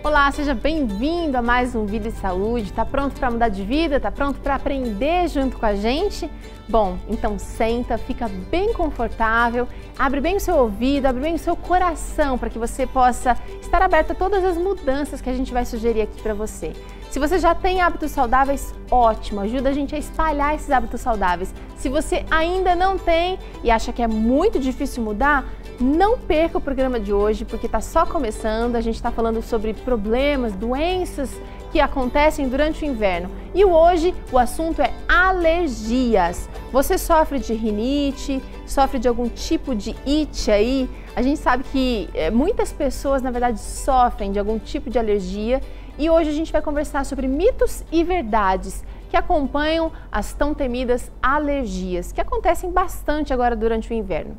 Olá, seja bem-vindo a mais um Vida e Saúde. Tá pronto para mudar de vida? Tá pronto para aprender junto com a gente? Bom, então senta, fica bem confortável, abre bem o seu ouvido, abre bem o seu coração para que você possa estar aberto a todas as mudanças que a gente vai sugerir aqui para você. Se você já tem hábitos saudáveis, ótimo, ajuda a gente a espalhar esses hábitos saudáveis. Se você ainda não tem e acha que é muito difícil mudar, não perca o programa de hoje, porque está só começando. A gente está falando sobre problemas, doenças que acontecem durante o inverno. E hoje o assunto é alergias. Você sofre de rinite, sofre de algum tipo de ite aí? A gente sabe que muitas pessoas, na verdade, sofrem de algum tipo de alergia. E hoje a gente vai conversar sobre mitos e verdades que acompanham as tão temidas alergias, que acontecem bastante agora durante o inverno.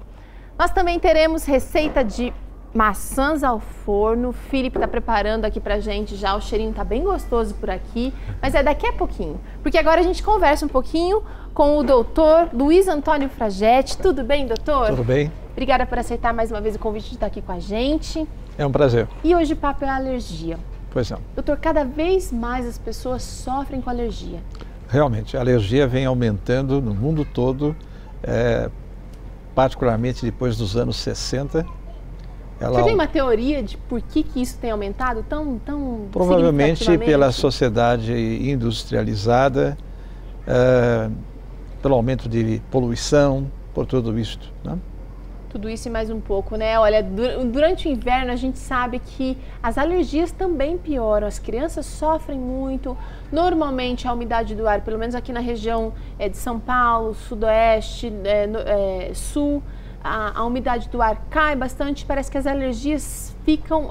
Nós também teremos receita de maçãs ao forno. O Felipe está preparando aqui pra gente já, o cheirinho tá bem gostoso por aqui, mas é daqui a pouquinho, porque agora a gente conversa um pouquinho com o doutor Luiz Antônio Fragetti. Tudo bem, doutor? Tudo bem. Obrigada por aceitar mais uma vez o convite de estar aqui com a gente. É um prazer. E hoje o papo é alergia. Pois não. Doutor, cada vez mais as pessoas sofrem com alergia. Realmente, a alergia vem aumentando no mundo todo, particularmente depois dos anos 60. Você tem uma teoria de por que isso tem aumentado tão provavelmente pela sociedade industrializada, pelo aumento de poluição, por tudo isto, né? Tudo isso e mais um pouco, né? Olha, durante o inverno a gente sabe que as alergias também pioram, as crianças sofrem muito. Normalmente a umidade do ar, pelo menos aqui na região de São Paulo, sudoeste, sul, a umidade do ar cai bastante, parece que as alergias ficam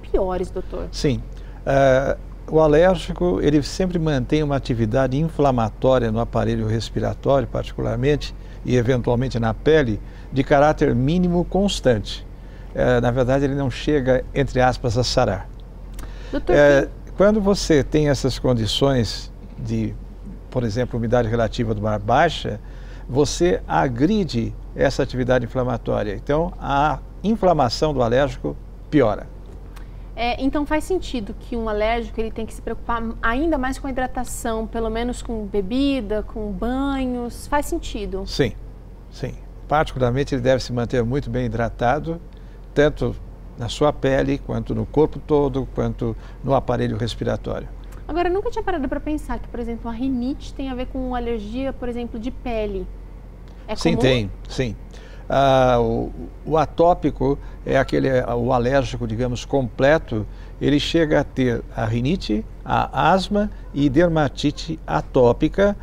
piores, doutor. Sim, o alérgico ele sempre mantém uma atividade inflamatória no aparelho respiratório, particularmente, e eventualmente na pele, de caráter mínimo constante. Na verdade, ele não chega, entre aspas, a sarar. Doutor, quando você tem essas condições de, por exemplo, umidade relativa do ar baixa, você agride essa atividade inflamatória. Então, a inflamação do alérgico piora. Então faz sentido que um alérgico ele tem que se preocupar ainda mais com a hidratação, pelo menos com bebida, com banhos, faz sentido? Sim, sim. Particularmente ele deve se manter muito bem hidratado, tanto na sua pele, quanto no corpo todo, quanto no aparelho respiratório. Agora, eu nunca tinha parado para pensar que, por exemplo, a rinite tem a ver com alergia, por exemplo, de pele. É comum? Sim, tem, sim. O atópico é o alérgico, digamos, completo. Ele chega a ter a rinite, a asma e dermatite atópica,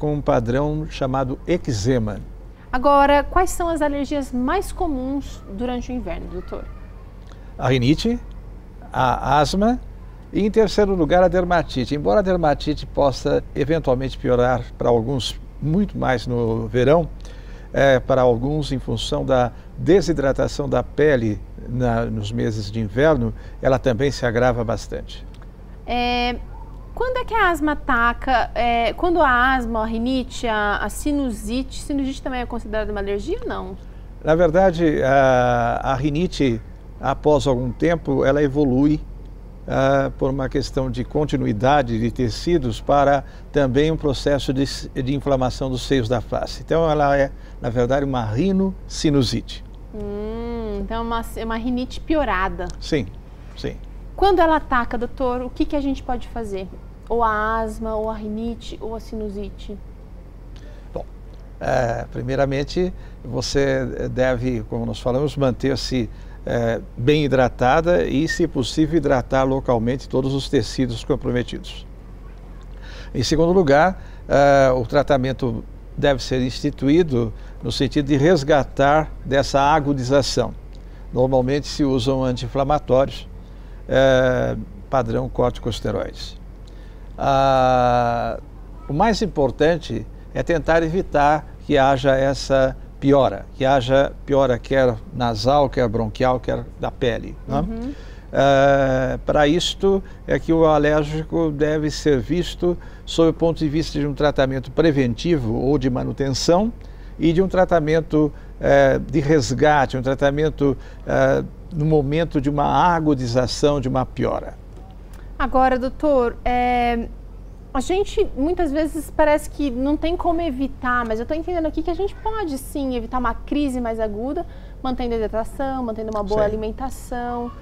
com um padrão chamado eczema. Agora, quais são as alergias mais comuns durante o inverno, doutor? A rinite, a asma e, em terceiro lugar, a dermatite. Embora a dermatite possa eventualmente piorar para alguns muito mais no verão, para alguns, em função da desidratação da pele nos meses de inverno, ela também se agrava bastante. Quando é que a asma ataca? Quando a asma, a rinite, a sinusite também é considerada uma alergia ou não? Na verdade, a rinite, após algum tempo, ela evolui por uma questão de continuidade de tecidos para também um processo de inflamação dos seios da face. Então, ela é, na verdade, uma rinocinusite. Então, é uma rinite piorada. Sim, sim. Quando ela ataca, doutor, o que a gente pode fazer? Ou a asma, ou a rinite, ou a sinusite? Bom, primeiramente, você deve, como nós falamos, manter-se bem hidratada e, se possível, hidratar localmente todos os tecidos comprometidos. Em segundo lugar, o tratamento deve ser instituído no sentido de resgatar dessa agudização. Normalmente se usam anti-inflamatórios, padrão corticosteroides. O mais importante é tentar evitar que haja essa piora, quer nasal, quer bronquial, quer da pele. Né? Para isto é que o alérgico deve ser visto sob o ponto de vista de um tratamento preventivo ou de manutenção e de um tratamento de resgate, um tratamento no momento de uma agudização, de uma piora. Agora, doutor, a gente muitas vezes parece que não tem como evitar, mas eu estou entendendo aqui que a gente pode sim evitar uma crise mais aguda, mantendo a hidratação, mantendo uma boa alimentação.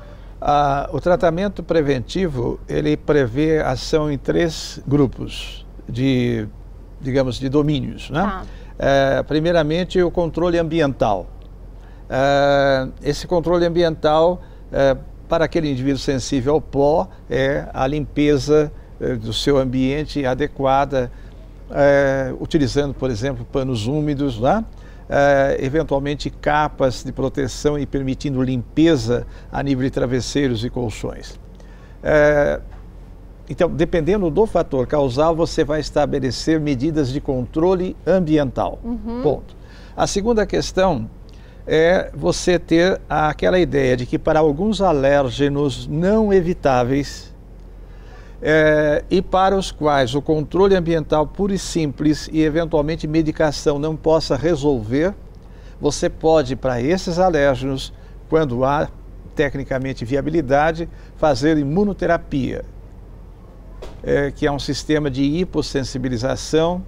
O tratamento preventivo, ele prevê ação em 3 grupos de, digamos, de domínios, né? Primeiramente, o controle ambiental. Esse controle ambiental, para aquele indivíduo sensível ao pó, é a limpeza do seu ambiente adequada, utilizando, por exemplo, panos úmidos, né? Eventualmente capas de proteção e permitindo limpeza a nível de travesseiros e colchões. Então, dependendo do fator causal, você vai estabelecer medidas de controle ambiental. Ponto. A segunda questão é você ter aquela ideia de que para alguns alérgenos não evitáveis e para os quais o controle ambiental puro e simples e eventualmente medicação não possa resolver, você pode, para esses alérgenos, quando há tecnicamente viabilidade, fazer imunoterapia, que é um sistema de hipossensibilização,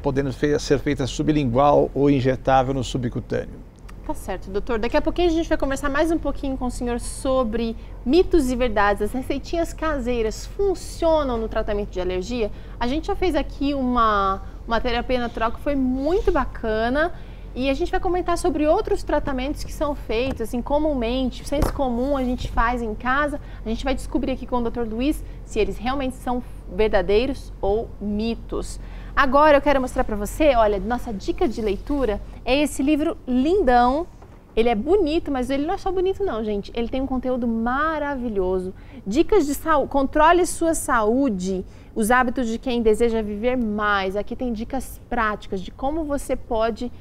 podendo ser feita sublingual ou injetável no subcutâneo. Tá certo, doutor. Daqui a pouquinho a gente vai conversar mais um pouquinho com o senhor sobre mitos e verdades. As receitinhas caseiras funcionam no tratamento de alergia? A gente já fez aqui uma terapia natural que foi muito bacana e a gente vai comentar sobre outros tratamentos que são feitos, assim, comumente, senso comum a gente faz em casa. A gente vai descobrir aqui com o Dr. Luiz se eles realmente são verdadeiros ou mitos. Agora eu quero mostrar para você, olha, nossa dica de leitura é esse livro lindão. Ele é bonito, mas ele não é só bonito não, gente. Ele tem um conteúdo maravilhoso. Dicas de saúde, controle sua saúde, os hábitos de quem deseja viver mais. Aqui tem dicas práticas de como você pode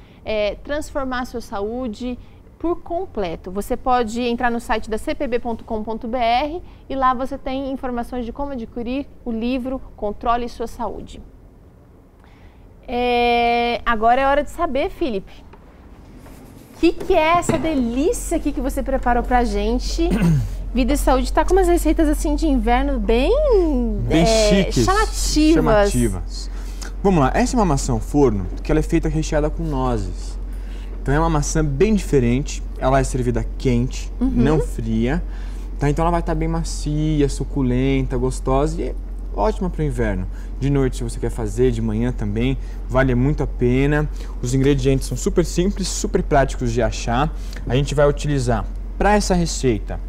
transformar a sua saúde por completo. Você pode entrar no site da cpb.com.br e lá você tem informações de como adquirir o livro Controle Sua Saúde. Agora é hora de saber, Felipe, o que é essa delícia aqui que você preparou pra gente? Vida e Saúde tá com umas receitas assim de inverno bem chiques, chamativas. Vamos lá, essa é uma maçã ao forno que ela é feita recheada com nozes. Então é uma maçã bem diferente, ela é servida quente, não fria, tá? Então ela vai estar bem macia, suculenta, gostosa e ótima para o inverno. De noite, se você quer fazer, de manhã também, vale muito a pena. Os ingredientes são super simples, super práticos de achar. A gente vai utilizar para essa receita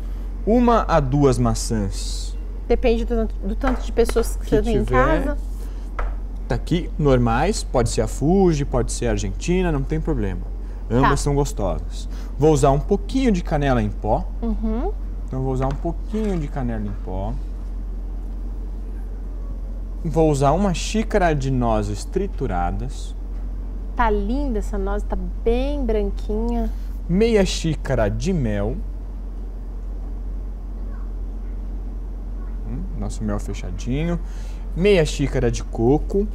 1 a 2 maçãs. Depende do tanto de pessoas que você tem em casa. Tá aqui, normais, pode ser a Fuji, pode ser a Argentina, não tem problema. Ambas são gostosas. Vou usar um pouquinho de canela em pó. Então vou usar um pouquinho de canela em pó. Vou usar 1 xícara de nozes trituradas. Tá linda essa noz, tá bem branquinha. Meia xícara de mel. Nosso mel fechadinho. Meia xícara de coco.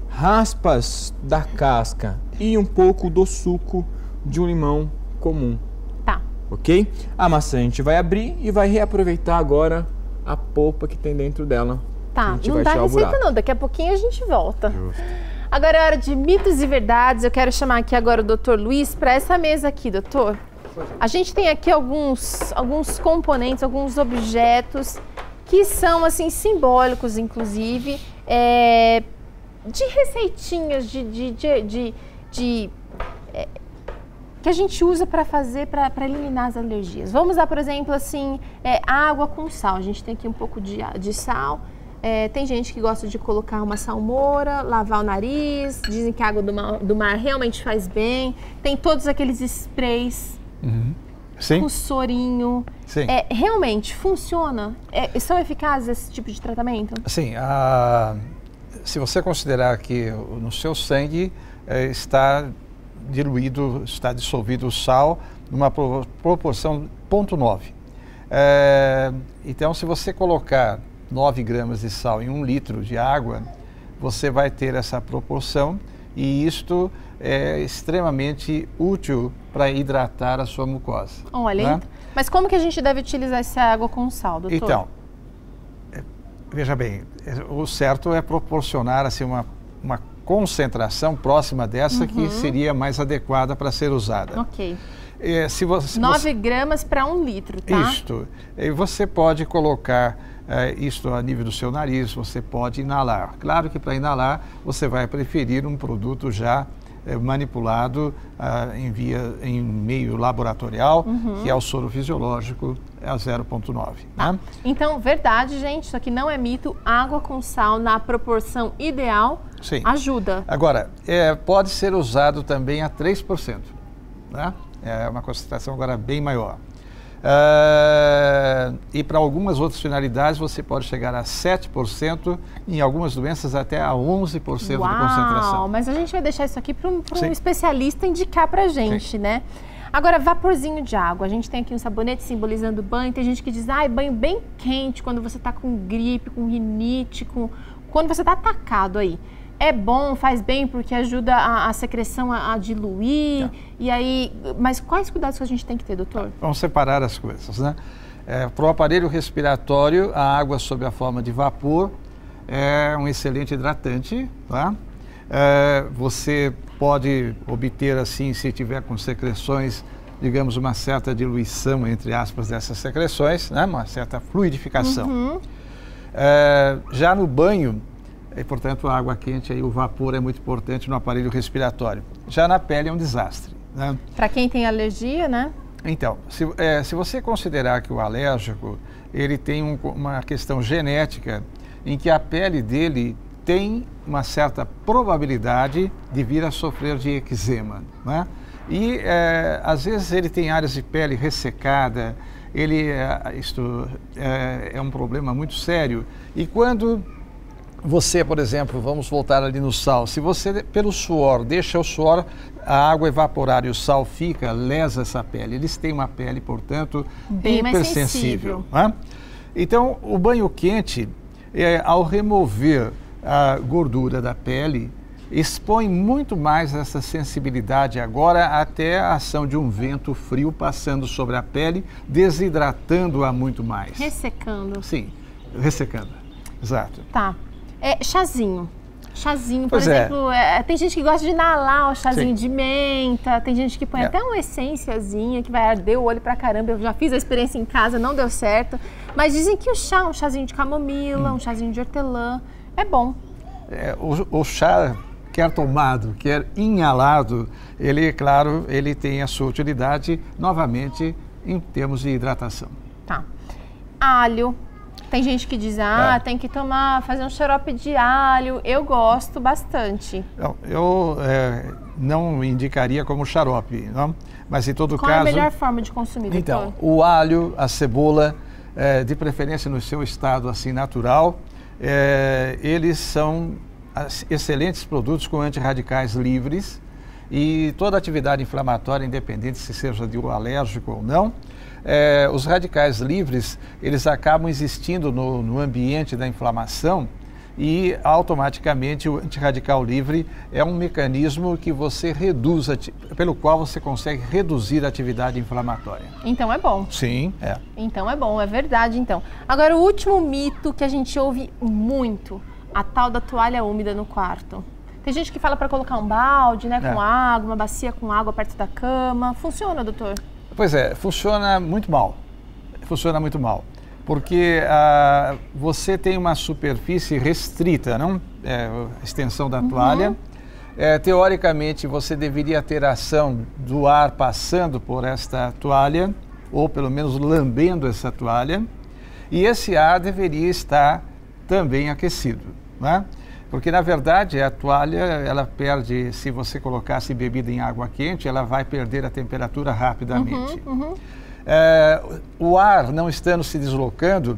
Raspas da casca e um pouco do suco de um limão comum. Tá. Ok? A maçã a gente vai abrir e vai reaproveitar agora a polpa que tem dentro dela. Tá, não dá receita não, daqui a pouquinho a gente volta. Justo. Agora é hora de mitos e verdades. Eu quero chamar aqui agora o Dr. Luiz para essa mesa aqui, doutor. A gente tem aqui alguns componentes, alguns objetos que são assim simbólicos, inclusive, de receitinhas que a gente usa para fazer, para eliminar as alergias. Vamos dar, por exemplo, assim, água com sal. A gente tem aqui um pouco de sal. Tem gente que gosta de colocar uma salmoura, lavar o nariz, dizem que a água do mar realmente faz bem. Tem todos aqueles sprays com sorinho. Sim. Realmente funciona? São eficazes esse tipo de tratamento? Sim. Se você considerar que no seu sangue está diluído, está dissolvido o sal numa proporção 0,9. Então, se você colocar 9 gramas de sal em 1 litro de água, você vai ter essa proporção e isto é extremamente útil para hidratar a sua mucosa. Olha, né? Mas como que a gente deve utilizar essa água com sal, doutor? Então, veja bem, o certo é proporcionar assim, uma concentração próxima dessa que seria mais adequada para ser usada. Ok. Se você, 9 gramas para 1 litro, tá? Isto. E você pode colocar isto a nível do seu nariz, você pode inalar. Claro que para inalar você vai preferir um produto já manipulado em meio laboratorial, que é o soro fisiológico, a 0,9. Né? Então, verdade, gente, isso aqui não é mito. Água com sal na proporção ideal ajuda. Agora, pode ser usado também a 3%. Né? É uma concentração agora bem maior. E para algumas outras finalidades você pode chegar a 7%, em algumas doenças até a 11% de concentração. Mas a gente vai deixar isso aqui para um especialista indicar para a gente, né? Agora, vaporzinho de água. A gente tem aqui um sabonete simbolizando banho. Tem gente que diz, banho bem quente quando você está com gripe, com rinite, quando você está atacado aí. É bom, faz bem porque ajuda a secreção a diluir. E aí, mas quais cuidados que a gente tem que ter, doutor? Vamos separar as coisas, né? Para o aparelho respiratório, a água sob a forma de vapor é um excelente hidratante, tá? Você pode obter assim, se tiver com secreções, digamos, uma certa diluição, entre aspas, dessas secreções, né? Uma certa fluidificação. Já no banho, e, portanto, a água quente, aí, o vapor é muito importante no aparelho respiratório. Já na pele é um desastre. Né? Para quem tem alergia, né? Então, se você considerar que o alérgico ele tem uma questão genética em que a pele dele tem uma certa probabilidade de vir a sofrer de eczema. Né? E, às vezes, ele tem áreas de pele ressecada, isto é um problema muito sério. E quando você, por exemplo, vamos voltar ali no sal, se você, pelo suor, deixa o suor, a água evaporar e o sal fica, lesa essa pele. Eles têm uma pele, portanto, bem hipersensível. Né? Então, o banho quente, ao remover a gordura da pele, expõe muito mais essa sensibilidade agora até a ação de um vento frio passando sobre a pele, desidratando-a muito mais. Ressecando. Sim, ressecando. Exato. Tá. Chazinho. Chazinho, por exemplo, tem gente que gosta de inalar o chazinho de menta, tem gente que põe até uma essênciazinha que vai arder o olho pra caramba. Eu já fiz a experiência em casa, não deu certo. Mas dizem que um chazinho de camomila, um chazinho de hortelã, é bom. O chá, quer tomado, quer inalado, ele, claro, ele tem a sua utilidade, novamente, em termos de hidratação. Tá. Alho. Tem gente que diz, tem que fazer um xarope de alho. Eu gosto bastante. Eu não indicaria como xarope, não? Mas em todo caso... Qual é a melhor forma de consumir, doutor? Então, o alho, a cebola, de preferência no seu estado assim natural, eles são excelentes produtos com antirradicais livres e toda atividade inflamatória, independente se seja de um alérgico ou não, os radicais livres, eles acabam existindo no ambiente da inflamação e automaticamente o antirradical livre é um mecanismo que você reduz, pelo qual você consegue reduzir a atividade inflamatória. Então é bom. Sim, Então é bom, é verdade então. Agora o último mito que a gente ouve muito, a tal da toalha úmida no quarto. Tem gente que fala para colocar um balde, né, com água, uma bacia com água perto da cama. Funciona, doutor? Pois funciona muito mal. Funciona muito mal. Porque você tem uma superfície restrita, não? A extensão da toalha. Teoricamente, você deveria ter ação do ar passando por esta toalha, ou pelo menos lambendo essa toalha. E esse ar deveria estar também aquecido, né? Porque, na verdade, a toalha, ela perde, se você colocasse bebida em água quente, ela vai perder a temperatura rapidamente. O ar não estando se deslocando,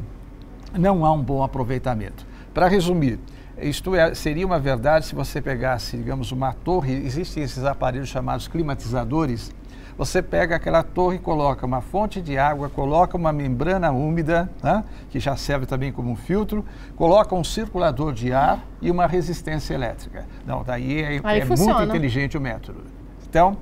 não há um bom aproveitamento. Para resumir, isto seria uma verdade se você pegasse, digamos, uma torre, existem esses aparelhos chamados climatizadores, Você pega aquela torre e coloca uma fonte de água, coloca uma membrana úmida, né, que já serve também como um filtro, coloca um circulador de ar e uma resistência elétrica. Não, daí é muito inteligente o método. Então,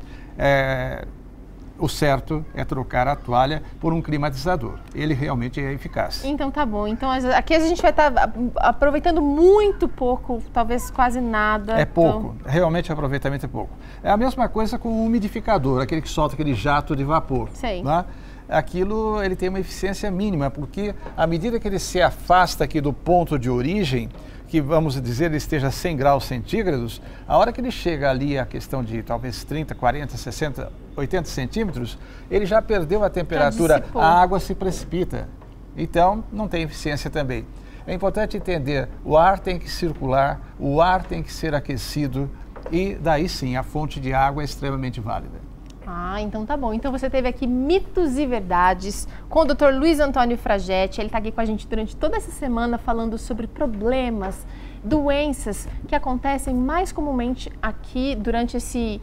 o certo é trocar a toalha por um climatizador. Ele realmente é eficaz. Então tá bom. Então aqui a gente vai estar aproveitando muito pouco, talvez quase nada. É pouco. Então... Realmente o aproveitamento é pouco. É a mesma coisa com o umidificador, aquele que solta aquele jato de vapor. Sei. Né? Aquilo ele tem uma eficiência mínima, porque à medida que ele se afasta aqui do ponto de origem, que vamos dizer ele esteja a 100 graus centígrados, a hora que ele chega ali a questão de talvez 30, 40, 60, 80 centímetros, ele já perdeu a temperatura, a água se precipita. Então, não tem eficiência também. É importante entender, o ar tem que circular, o ar tem que ser aquecido e daí sim, a fonte de água é extremamente válida. Ah, então tá bom. Então você teve aqui Mitos e Verdades com o Dr. Luiz Antônio Fragetti. Ele está aqui com a gente durante toda essa semana falando sobre problemas, doenças que acontecem mais comumente aqui durante esse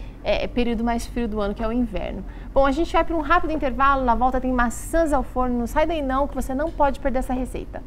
período mais frio do ano, que é o inverno. Bom, a gente vai para um rápido intervalo, na volta tem maçãs ao forno. Não sai daí não, que você não pode perder essa receita.